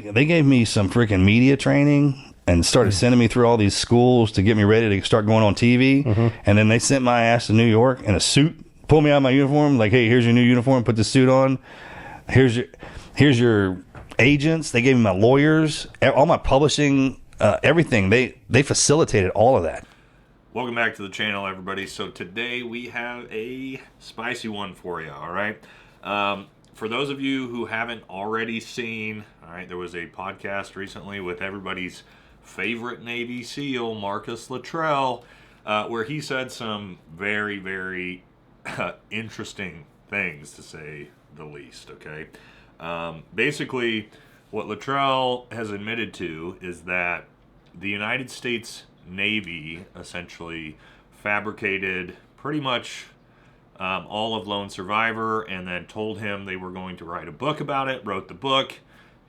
They gave me some freaking media training and started sending me through all these schools to get me ready to start going on TV. And then they sent my ass to New York in a suit, pulled me out of my uniform, like, hey, here's your new uniform, put this suit on. Here's your agents. They gave me my lawyers, all my publishing, everything. They facilitated all of that. Welcome back to the channel, everybody. So today we have a spicy one for you, all right? For those of you who haven't already seen, all right, there was a podcast recently with everybody's favorite Navy SEAL, Marcus Luttrell, where he said some very, very interesting things, to say the least, okay? Basically, what Luttrell has admitted to is that the United States Navy essentially fabricated pretty much all of Lone Survivor, and then told him they were going to write a book about it, wrote the book,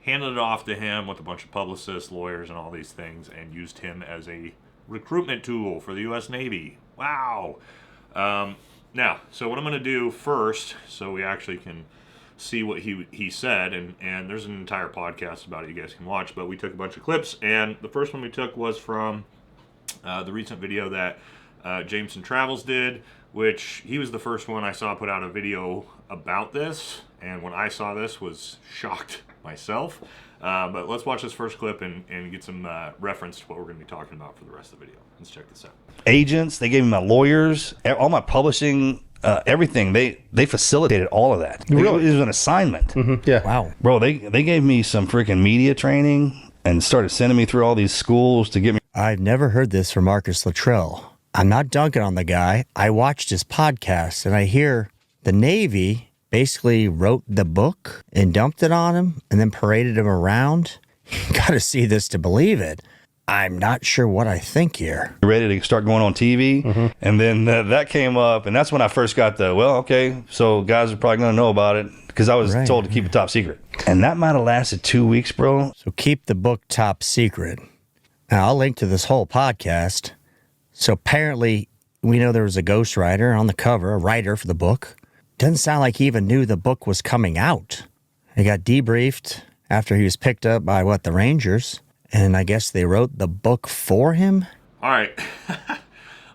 handed it off to him with a bunch of publicists, lawyers, and all these things, and used him as a recruitment tool for the U.S. Navy. Wow. Now, so what I'm going to do first, so we actually can see what he said, and there's an entire podcast about it you guys can watch, but we took a bunch of clips, and the first one we took was from the recent video that Jameson Travels did, which he was the first one I saw put out a video about this, and when I saw this was shocked myself. But let's watch this first clip and get some reference to what we're going to be talking about for the rest of the video. Let's check this out. Agents, they gave me my lawyers, all my publishing, everything. They facilitated all of that. It was an assignment. Yeah. Wow. Bro, they gave me some freaking media training and started sending me through all these schools to get me. I've never heard this from Marcus Luttrell. I'm not dunking on the guy. I watched his podcast, and I hear the Navy basically wrote the book and dumped it on him and then paraded him around. You got to see this to believe it. I'm not sure what I think here. Ready to start going on TV. And then that came up, and that's when I first got so guys are probably going to know about it, because I was told to keep it top secret. And that might have lasted 2 weeks, bro. So keep the book top secret. Now, I'll link to this whole podcast. So apparently, we know there was a ghostwriter on the cover, a writer for the book. Doesn't sound like he even knew the book was coming out. He got debriefed after he was picked up by, the Rangers. And I guess they wrote the book for him? All right. A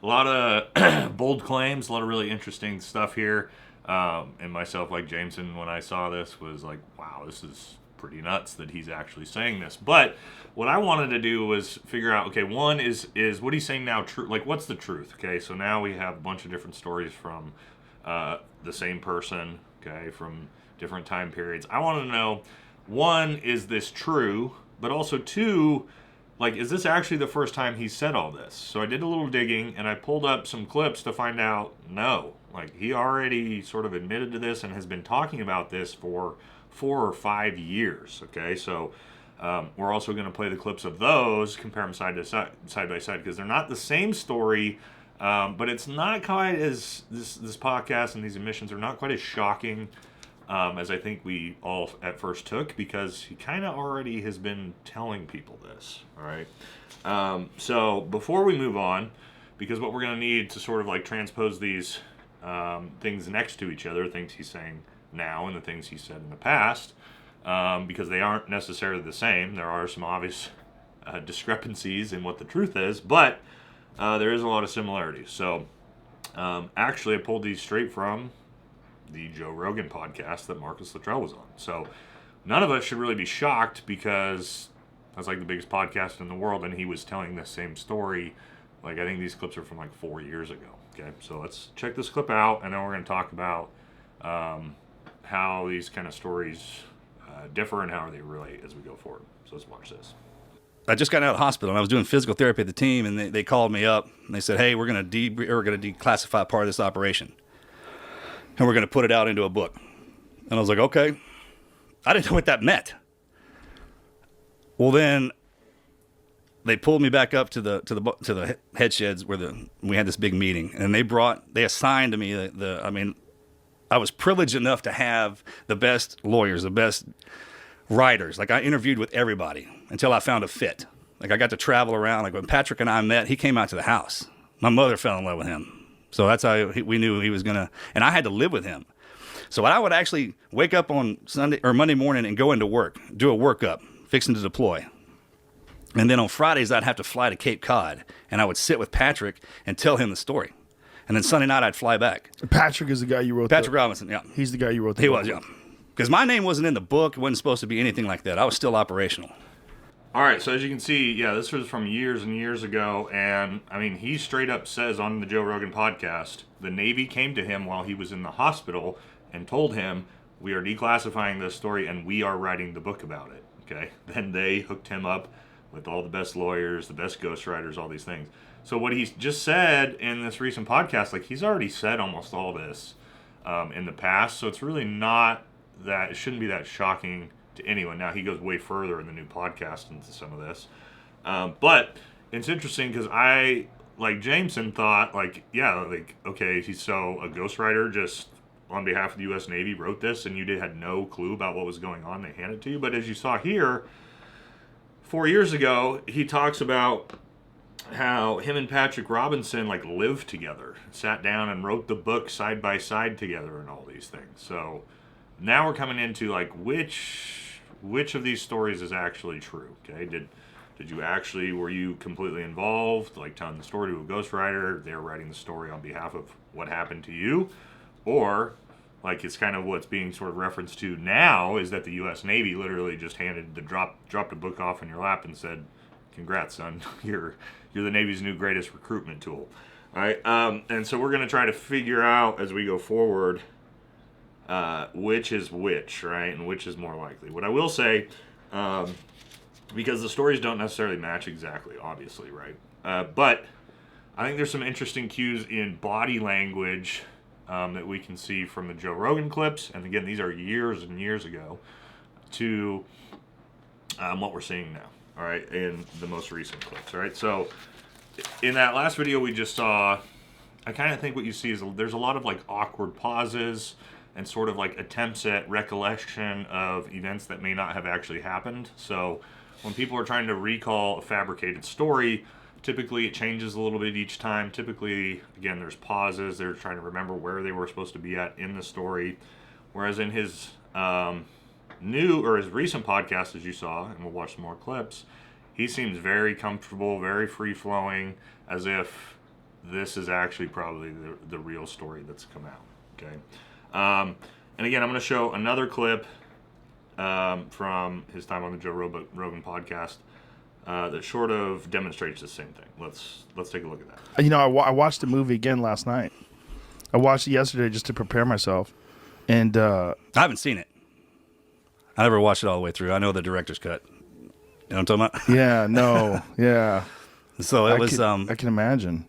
lot of bold claims, a lot of really interesting stuff here. And myself, like Jameson, when I saw this, was like, wow, this is pretty nuts that he's actually saying this. But what I wanted to do was figure out, okay, one is what he's saying now true? Like, what's the truth? Okay, so now we have a bunch of different stories from the same person, okay, from different time periods. I want to know, one, is this true? But also, two, like, is this actually the first time he said all this? So I did a little digging, and I pulled up some clips to find out, no. Like, he already sort of admitted to this and has been talking about this for 4 or 5 years, okay? So we're also going to play the clips of those, compare them side by side, because they're not the same story, but it's not quite as, this podcast and these admissions are not quite as shocking as I think we all at first took, because he kind of already has been telling people this, all right? So before we move on, because what we're going to need to sort of like transpose these things next to each other, things he's saying now and the things he said in the past, because they aren't necessarily the same. There are some obvious discrepancies in what the truth is, but there is a lot of similarities. So actually I pulled these straight from the Joe Rogan podcast that Marcus Luttrell was on. So none of us should really be shocked, because that's like the biggest podcast in the world, and he was telling the same story. Like, I think these clips are from like 4 years ago. Okay, so let's check this clip out, and then we're going to talk about how these kind of stories differ and how they relate as we go forward. So let's watch this. I just got out of the hospital, and I was doing physical therapy at the team, and they called me up, and they said, hey, we're going to declassify part of this operation, and we're going to put it out into a book. And I was like, okay. I didn't know what that meant. Well, then they pulled me back up to the head sheds where we had this big meeting, and they assigned to me I was privileged enough to have the best lawyers, the best writers. Like, I interviewed with everybody until I found a fit. Like, I got to travel around. Like, when Patrick and I met, he came out to the house. My mother fell in love with him. So that's how we knew he was going to, and I had to live with him. So I would actually wake up on Sunday or Monday morning and go into work, do a workup, fixing to deploy. And then on Fridays, I'd have to fly to Cape Cod, and I would sit with Patrick and tell him the story. And then Sunday night, I'd fly back. Patrick is the guy you wrote. Patrick Robinson, yeah. He's the guy you wrote. He was, yeah. Because my name wasn't in the book. It wasn't supposed to be anything like that. I was still operational. All right, so as you can see, yeah, this was from years and years ago, and I mean, he straight up says on the Joe Rogan podcast, the Navy came to him while he was in the hospital and told him, we are declassifying this story and we are writing the book about it, okay? Then they hooked him up with all the best lawyers, the best ghostwriters, all these things. So what he's just said in this recent podcast, like he's already said almost all this in the past, so it's really not that, it shouldn't be that shocking to anyone. Now he goes way further in the new podcast into some of this, but it's interesting because I, like Jameson, thought like, yeah, like okay, so a ghostwriter just on behalf of the U.S. Navy wrote this, and you had no clue about what was going on. They handed it to you, but as you saw here, 4 years ago, he talks about how him and Patrick Robinson like lived together, sat down and wrote the book side by side together, and all these things. So now we're coming into like which of these stories is actually true? Okay, did you actually, were you completely involved, like telling the story to a ghostwriter? They're writing the story on behalf of what happened to you, or like it's kind of what's being sort of referenced to now is that the U.S. Navy literally just dropped a book off in your lap and said, "Congrats, son, you're the Navy's new greatest recruitment tool." All right, and so we're going to try to figure out as we go forward which is which, right, and which is more likely. What I will say, because the stories don't necessarily match exactly, obviously, right, but I think there's some interesting cues in body language that we can see from the Joe Rogan clips, and again, these are years and years ago, to what we're seeing now, all right, in the most recent clips, all right. So in that last video we just saw, I kind of think what you see is there's a lot of like awkward pauses and sort of like attempts at recollection of events that may not have actually happened. So when people are trying to recall a fabricated story, typically it changes a little bit each time. Typically, again, there's pauses. They're trying to remember where they were supposed to be at in the story. Whereas in his his recent podcast, as you saw, and we'll watch some more clips, he seems very comfortable, very free-flowing, as if this is actually probably the real story that's come out, okay? And again, I'm going to show another clip from his time on the Joe Rogan podcast that sort of demonstrates the same thing. Let's take a look at that. You know, I watched the movie again last night. I watched it yesterday just to prepare myself, and I haven't seen it. I never watched it all the way through. I know the director's cut. You know what I'm talking about? yeah, no, yeah. So it was. I can imagine.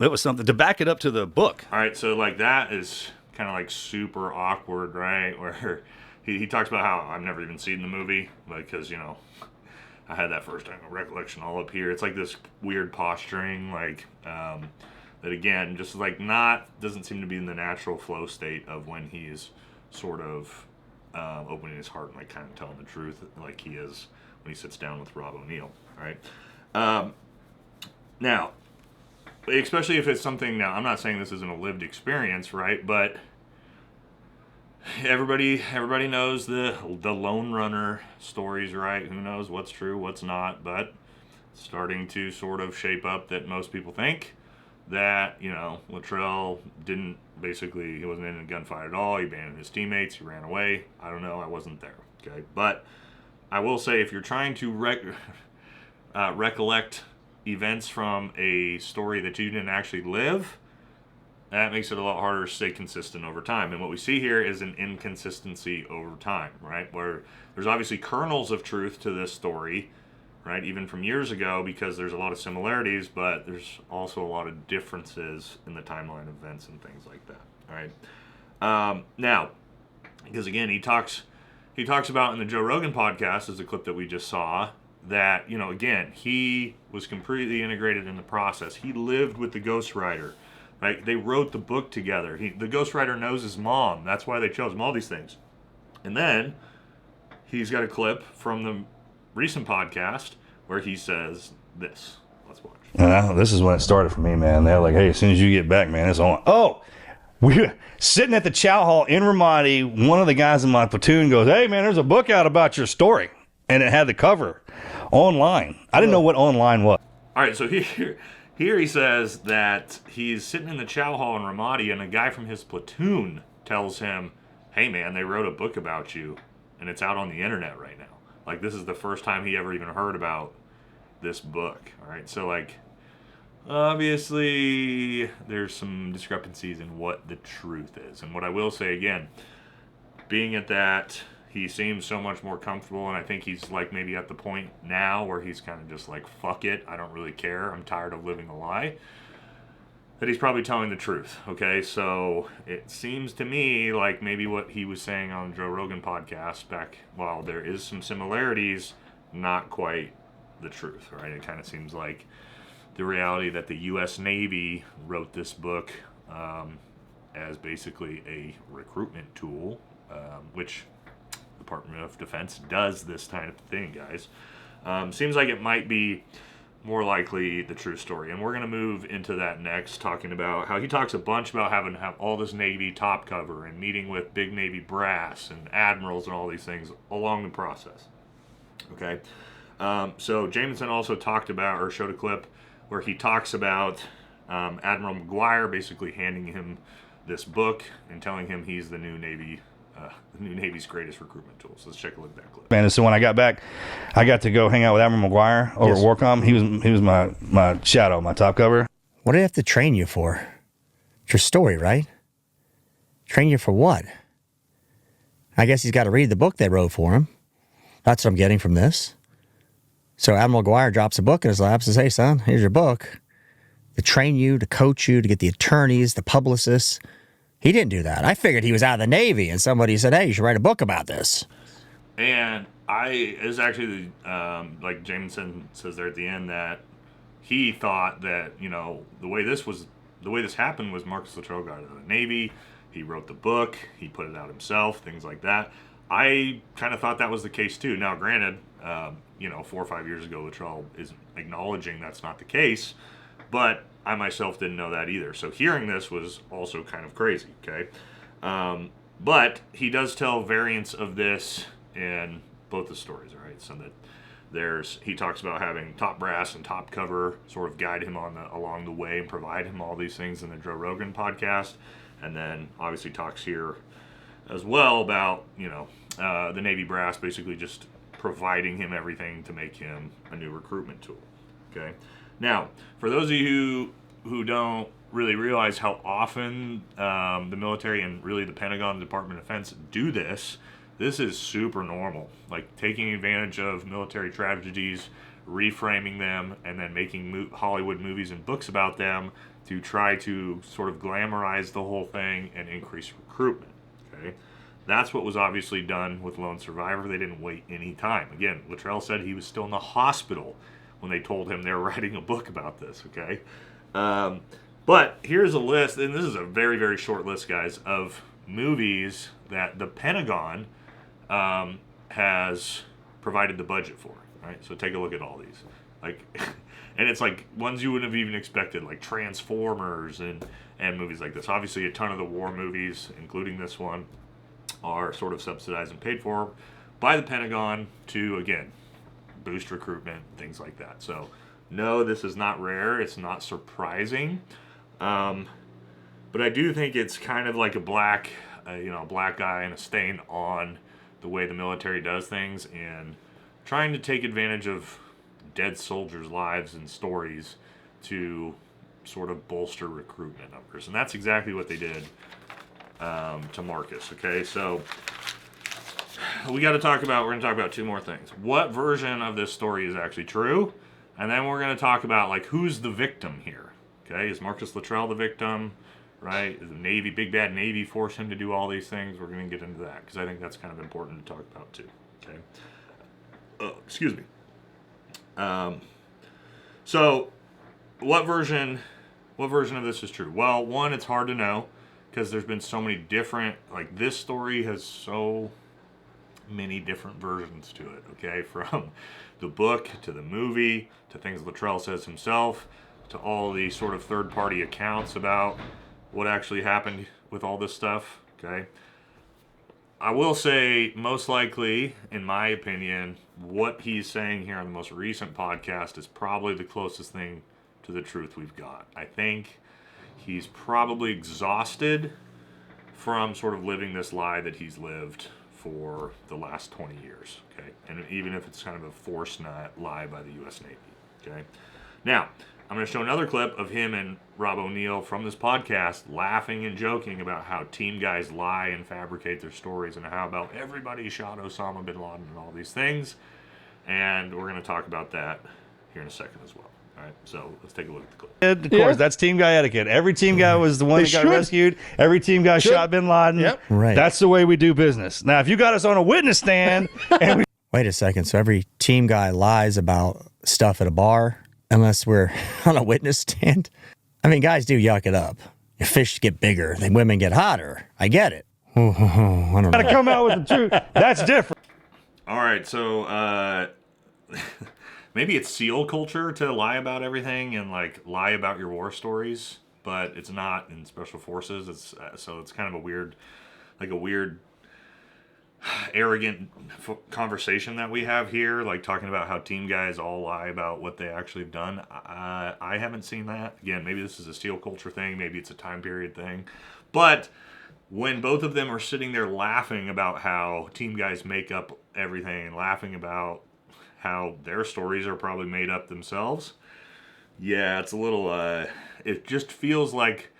It was something to back it up to the book. All right, so like that is kind of like super awkward, right? Where he talks about how I've never even seen the movie because, you know, I had that first time recollection all up here. It's like this weird posturing, like that again, just like doesn't seem to be in the natural flow state of when he's sort of opening his heart and like kind of telling the truth, like he is when he sits down with Rob O'Neill. All right. Now, especially if it's something, now I'm not saying this isn't a lived experience, right? But everybody knows the lone runner stories, right? Who knows what's true, what's not, but it's starting to sort of shape up that most people think that, you know, Luttrell he wasn't in a gunfight at all. He abandoned his teammates. He ran away. I don't know. I wasn't there. Okay. But I will say, if you're trying to recollect events from a story that you didn't actually live, that makes it a lot harder to stay consistent over time. And what we see here is an inconsistency over time, right? Where there's obviously kernels of truth to this story, right? Even from years ago, because there's a lot of similarities, but there's also a lot of differences in the timeline of events and things like that, all right? Now, because again, he talks about in the Joe Rogan podcast, is the clip that we just saw, that, you know, again, he was completely integrated in the process. He lived with the ghostwriter, right? They wrote the book together. The ghostwriter knows his mom. That's why they chose him, all these things. And then he's got a clip from the recent podcast where he says this. Let's watch. This is when it started for me, man. They're like, hey, as soon as you get back, man, it's on. Oh, we're sitting at the chow hall in Ramadi. One of the guys in my platoon goes, hey, man, there's a book out about your story. and it had the cover online. I didn't know what online was. All right, so here he says that he's sitting in the chow hall in Ramadi, and a guy from his platoon tells him, hey, man, they wrote a book about you, and it's out on the internet right now. Like, this is the first time he ever even heard about this book. All right, so, like, obviously there's some discrepancies in what the truth is. And what I will say again, being at that, he seems so much more comfortable, and I think he's, like, maybe at the point now where he's kind of just like, fuck it, I don't really care, I'm tired of living a lie, that he's probably telling the truth, okay? So it seems to me like maybe what he was saying on the Joe Rogan podcast back, while there is some similarities, not quite the truth, right? It kind of seems like the reality that the U.S. Navy wrote this book as basically a recruitment tool, which Department of Defense does this kind of thing, guys. Seems like it might be more likely the true story. And we're going to move into that next, talking about how he talks a bunch about having to have all this Navy top cover and meeting with big Navy brass and admirals and all these things along the process. Okay. So Jameson also talked about, or showed a clip where he talks about Admiral McGuire basically handing him this book and telling him he's the new Navy's greatest recruitment tool. So let's check a look at that clip. And so when I got back, I got to go hang out with Admiral McGuire over at Warcom. He was my shadow, my top cover. What do they have to train you for? It's your story, right? Train you for what? I guess he's got to read the book they wrote for him. That's what I'm getting from this. So Admiral McGuire drops a book in his lap and says, hey, son, here's your book. To train you, to coach you, to get the attorneys, the publicists. He didn't do that. I figured he was out of the Navy and somebody said, hey, you should write a book about this. And it's actually, like Jameson says there at the end, that he thought that, you know, the way this happened was Marcus Luttrell got out of the Navy. He wrote the book. He put it out himself, things like that. I kind of thought that was the case too. Now, granted, 4 or 5 years ago, Luttrell is acknowledging that's not the case, but I myself didn't know that either. So hearing this was also kind of crazy, okay? But he does tell variants of this in both the stories, right? So that he talks about having top brass and top cover sort of guide him along the way and provide him all these things in the Joe Rogan podcast. And then obviously talks here as well about, the Navy brass basically just providing him everything to make him a new recruitment tool, okay? Now, for those of you who don't really realize how often the military and really the Pentagon, Department of Defense do this is super normal. Like taking advantage of military tragedies, reframing them, and then making Hollywood movies and books about them to try to sort of glamorize the whole thing and increase recruitment, okay? That's what was obviously done with Lone Survivor. They didn't wait any time. Again, Luttrell said he was still in the hospital when they told him they were writing a book about this, okay? But here's a list, and this is a very, very short list, guys, of movies that the Pentagon has provided the budget for, right? So take a look at all these. Like, and it's like ones you wouldn't have even expected, like Transformers and movies like this. Obviously, a ton of the war movies, including this one, are sort of subsidized and paid for by the Pentagon to, again, boost recruitment, things like that. So, no, this is not rare. It's not surprising. But I do think it's kind of like a black eye and a stain on the way the military does things and trying to take advantage of dead soldiers' lives and stories to sort of bolster recruitment numbers. And that's exactly what they did to Marcus, okay? So we're going to talk about two more things. What version of this story is actually true? And then we're going to talk about, like, who's the victim here, okay? Is Marcus Luttrell the victim, right? Is the Navy, big bad Navy, force him to do all these things? We're going to get into that because I think that's kind of important to talk about too, okay? Excuse me. So what version of this is true? Well, one, it's hard to know because there's been so many different, like, this story has so many different versions to it, okay? From the book to the movie to things Luttrell says himself to all the sort of third-party accounts about what actually happened with all this stuff, okay? I will say, most likely, in my opinion, what he's saying here on the most recent podcast is probably the closest thing to the truth we've got. I think he's probably exhausted from sort of living this lie that he's lived for the last 20 years, okay? And even if it's kind of a forced lie by the U.S. Navy, okay? Now, I'm going to show another clip of him and Rob O'Neill from this podcast laughing and joking about how team guys lie and fabricate their stories and how about everybody shot Osama bin Laden and all these things. And we're going to talk about that here in a second as well. All right, so let's take a look at the clip. Of course, that's team guy etiquette. Every team guy was the one that got should. rescued. Every team guy shot bin Laden. Yep. Right. That's the way we do business. Now, if you got us on a witness stand and we Wait a second. So every team guy lies about stuff at a bar unless we're on a witness stand? I mean, guys do yuck it up. Your fish get bigger, then women get hotter. I get it. I don't got to know. come out with the truth, that's different. All right, so maybe it's SEAL culture to lie about everything and like lie about your war stories, but it's not in special forces. It's kind of a weird, arrogant conversation that we have here, like talking about how team guys all lie about what they actually have done. I haven't seen that. Again, maybe this is a SEAL culture thing. Maybe it's a time period thing, but when both of them are sitting there laughing about how team guys make up everything and laughing about how their stories are probably made up themselves, yeah, it's a little, it just feels like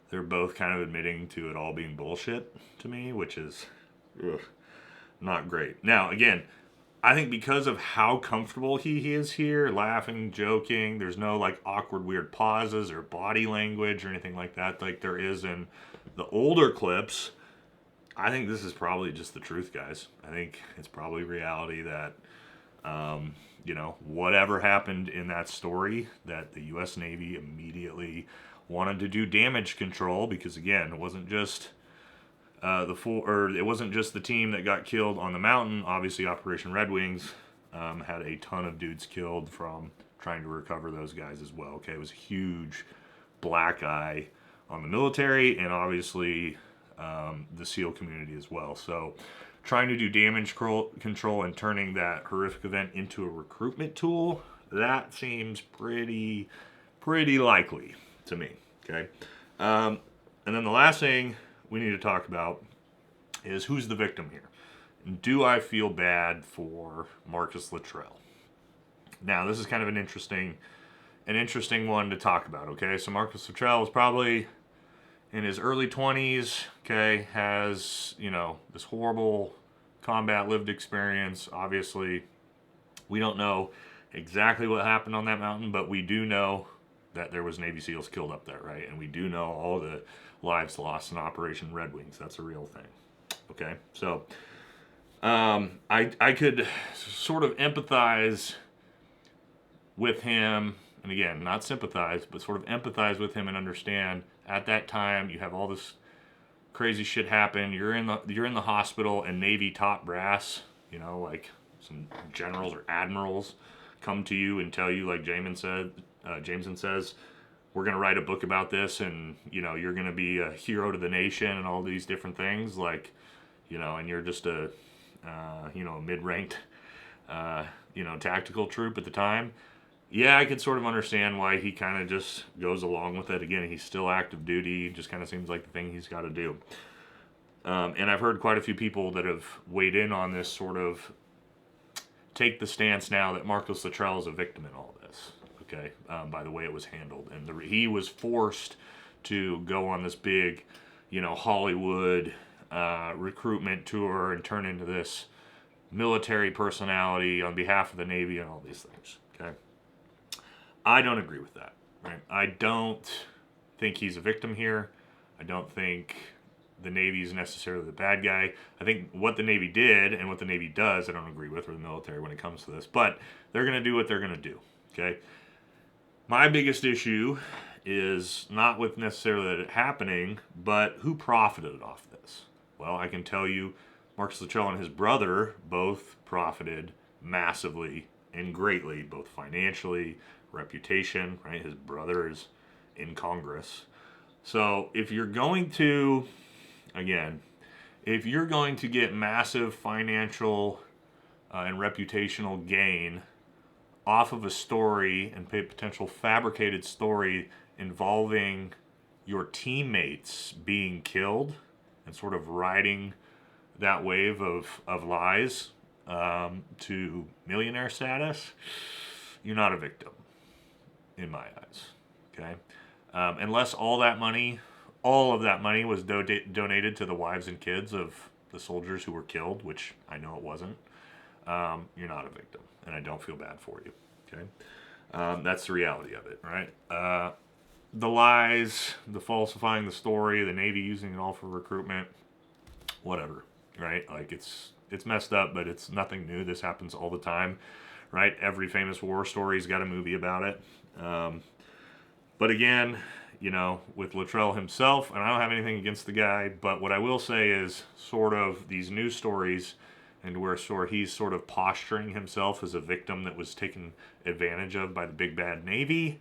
they're both kind of admitting to it all being bullshit to me, which is not great. Now, again, I think because of how comfortable he is here, laughing, joking, there's no like awkward, weird pauses or body language or anything like that, like there is in the older clips. I think this is probably just the truth, guys. I think it's probably reality that, whatever happened in that story, that the U.S. Navy immediately wanted to do damage control because, again, it wasn't just it wasn't just the team that got killed on the mountain. Obviously, Operation Red Wings had a ton of dudes killed from trying to recover those guys as well. Okay, it was a huge black eye on the military and obviously the SEAL community as well. So trying to do damage control and turning that horrific event into a recruitment tool, that seems pretty likely to me. Okay, and then the last thing we need to talk about is who's the victim here. Do I feel bad for Marcus Luttrell? Now, this is kind of an interesting one to talk about, okay? So Marcus Luttrell is probably in his early 20s, okay, has, this horrible combat lived experience. Obviously, we don't know exactly what happened on that mountain, but we do know that there was Navy SEALs killed up there, right? And we do know all the lives lost in Operation Red Wings. That's a real thing, okay? So I could sort of empathize with him, and again, not sympathize, but sort of empathize with him and understand at that time you have all this crazy shit happen. You're in the hospital and Navy top brass, like some generals or admirals come to you and tell you, like Jameson says, we're going to write a book about this and, you're going to be a hero to the nation and all these different things, like, and you're just a mid-ranked, tactical troop at the time. Yeah, I could sort of understand why he kind of just goes along with it. Again, he's still active duty. Just kind of seems like the thing he's got to do. And I've heard quite a few people that have weighed in on this sort of take the stance now that Marcus Luttrell is a victim in all this. Okay, by the way it was handled. And he was forced to go on this big, Hollywood recruitment tour and turn into this military personality on behalf of the Navy and all these things. Okay, I don't agree with that. Right? I don't think he's a victim here. I don't think the Navy is necessarily the bad guy. I think what the Navy did and what the Navy does, I don't agree with, or the military when it comes to this. But they're going to do what they're going to do. Okay. My biggest issue is not with necessarily it happening, but who profited off this? Well, I can tell you Marcus Luttrell and his brother both profited massively and greatly, both financially, reputation, right? His brother is in Congress. So if you're going to, again, if you're going to get massive financial and reputational gain off of a story and potential fabricated story involving your teammates being killed and sort of riding that wave of lies to millionaire status, you're not a victim in my eyes. Okay, unless all of that money was donated to the wives and kids of the soldiers who were killed, which I know it wasn't. You're not a victim, and I don't feel bad for you. Okay, that's the reality of it, right? The lies, the falsifying the story, the Navy using it all for recruitment, whatever, right? Like it's messed up, but it's nothing new. This happens all the time, right? Every famous war story's got a movie about it. But again, you know, with Luttrell himself, and I don't have anything against the guy, but what I will say is sort of these news stories and where he's sort of posturing himself as a victim that was taken advantage of by the big bad Navy.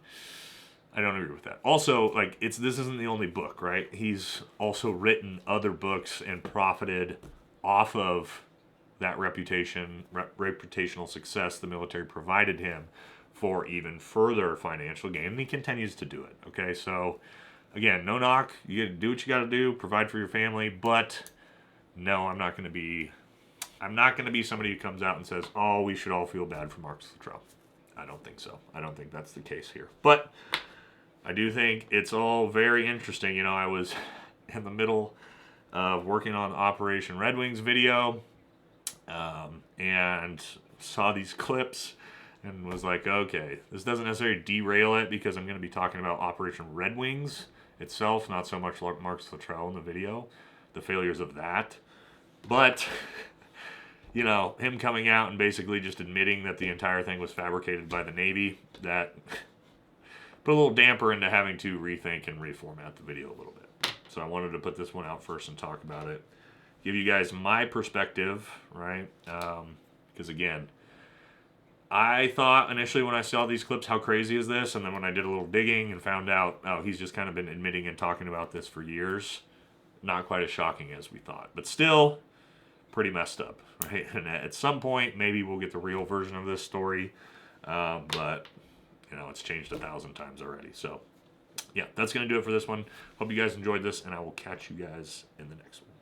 I don't agree with that. Also, like, this isn't the only book, right? He's also written other books and profited off of that reputational success the military provided him for even further financial gain, and he continues to do it. Okay, so again, no knock. You gotta do what you gotta do, provide for your family, but no, I'm not gonna be somebody who comes out and says, "Oh, we should all feel bad for Marcus Luttrell." I don't think so. I don't think that's the case here. But I do think it's all very interesting. You know, I was in the middle of working on Operation Red Wings video, and saw these clips and was like, okay, this doesn't necessarily derail it because I'm going to be talking about Operation Red Wings itself, not so much like Marcus Luttrell in the video, the failures of that. But, you know, him coming out and basically just admitting that the entire thing was fabricated by the Navy, that put a little damper into having to rethink and reformat the video a little bit. So I wanted to put this one out first and talk about it. Give you guys my perspective, right? Because again, I thought initially when I saw these clips, how crazy is this? And then when I did a little digging and found out, oh, he's just kind of been admitting and talking about this for years. Not quite as shocking as we thought, but still pretty messed up, right? And at some point, maybe we'll get the real version of this story. But, you know, it's changed 1,000 times already. So, yeah, that's going to do it for this one. Hope you guys enjoyed this, and I will catch you guys in the next one.